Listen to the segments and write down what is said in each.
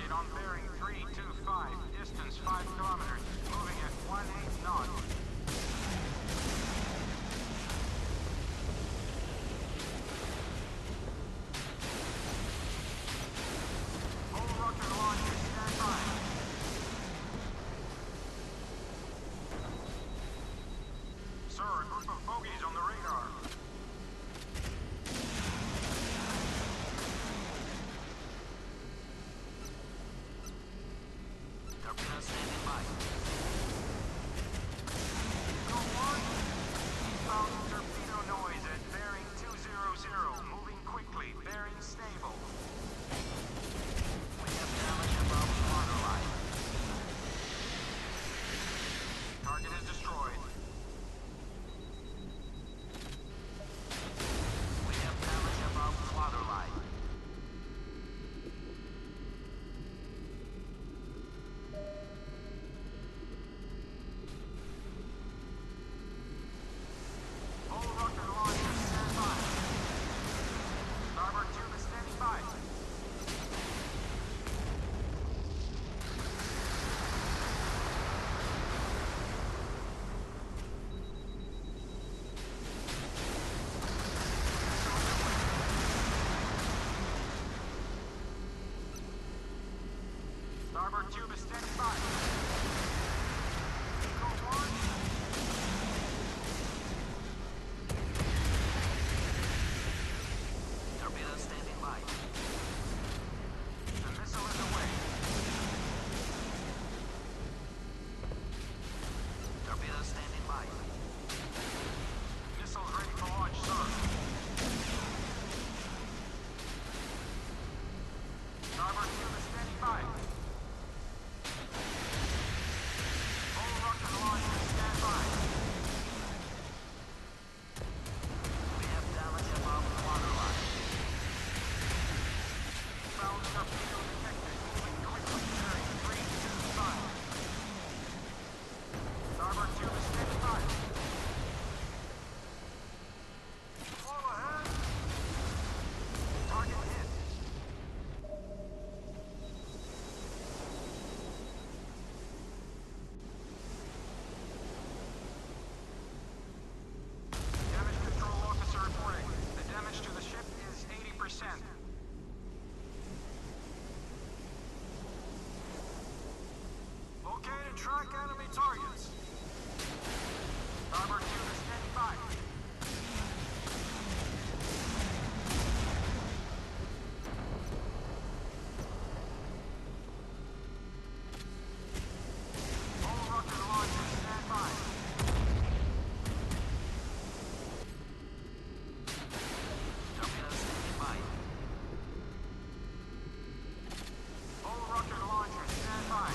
target on bearing 325, distance 5 kilometers, moving at 18 knots. All rocket launchers stand by. Sir, a group of bogies on the radar. Torpedo standing by. Eagle 1, eastbound torpedo noise at bearing 200, moving quickly, bearing stable. We have damage above waterline. Target is destroyed. We have damage above waterline. All rocket launchers stand by. Starboard tube is standing by. Starboard tube is standing by. Eagle 1. Torpedo standing by. The missile is away. Torpedo standing by. Missiles ready for launch, sir. Starboard tube is standing by. All rocket launchers stand by. We have damage above waterline. Eastbound torpedo detected. Moving quickly, bearing 325. Starboard tube is standing by. All ahead. Target hit. Damage control officer reporting. The damage to the ship is 80%. Locate and track enemy targets. Starboard tube is standing by. All rocket launchers stand by. Torpedo standing by. All rocket launchers stand by.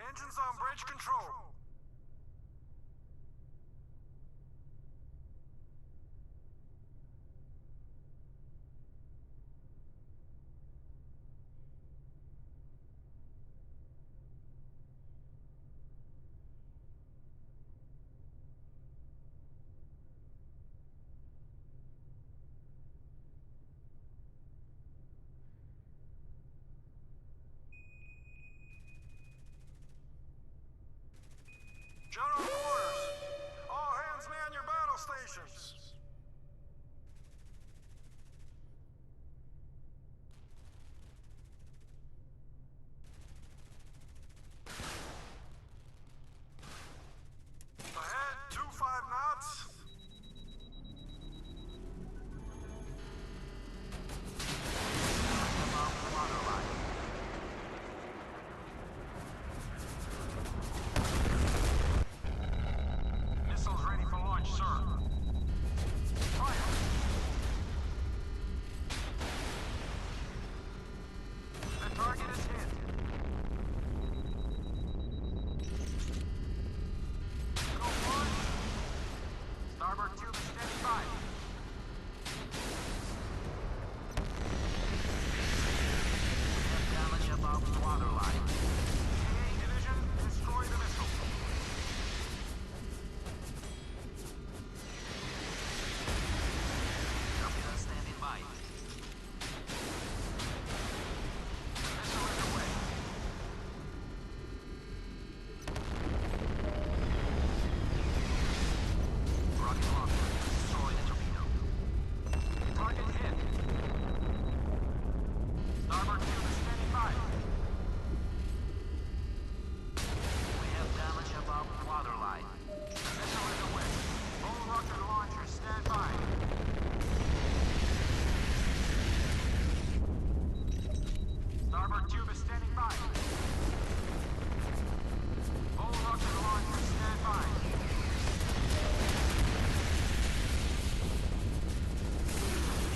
engine's on bridge control. General quarters! All hands man your battle stations! Ahead, 25 knots. Above the waterline. Missiles ready for launch, sir. Fire! The target is hit. Go one. Starboard tube is standing by. We have damage above the waterline. AA division, destroy the missile. Torpedoes standing by. Missile is away. Rocket launcher. Destroy the torpedo. Target hit. Starboard tube is standing by. We have damage above the waterline. Missile is away. All rocket launchers stand by. Starboard tube is standing by. All rocket launchers stand by.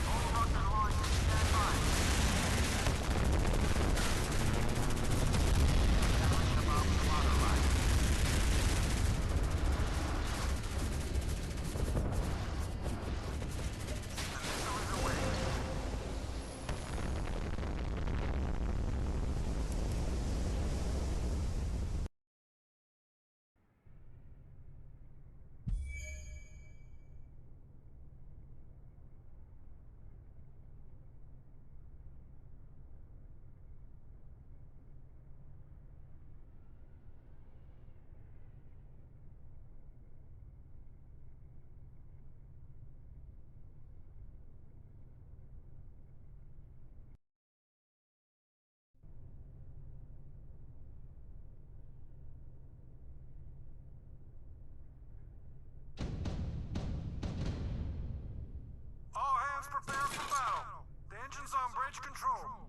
All rocket launchers stand by. Damage above the waterline. The missile is away. All hands prepare for battle. The engine's on bridge control.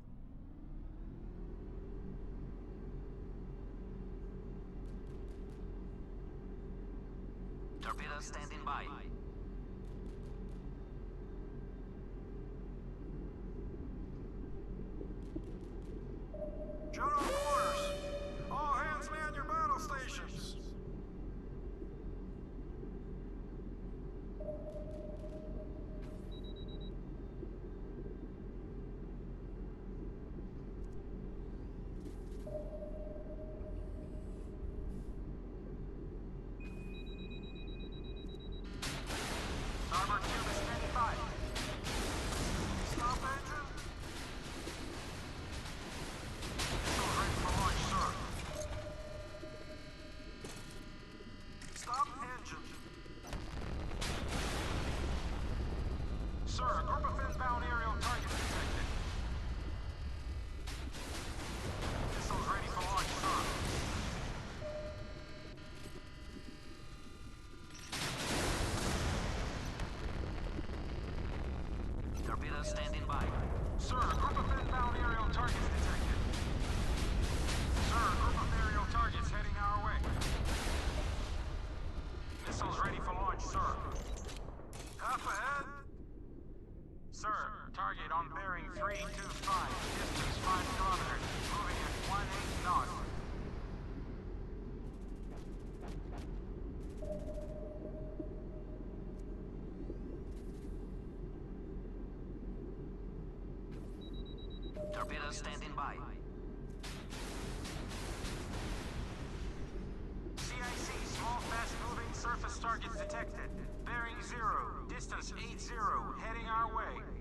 Torpedoes standing by. General quarters. All hands man your battle stations. Starboard tube is standing by. Stop engine. Missiles ready for launch, sir. Stop engine. Sir, a group of inbound aerial targets detected. Missiles ready for launch, sir. Torpedoes standing by. Sir, a group of inbound aerial targets detected. Sir, a group of aerial targets heading our way. Missiles ready for launch, sir. Half ahead. Sir, target on bearing 325, distance 5 kilometers, moving at 18 knots. Torpedoes standing by. CIC, small, fast-moving surface targets detected. Bearing 0, distance 80, heading our way.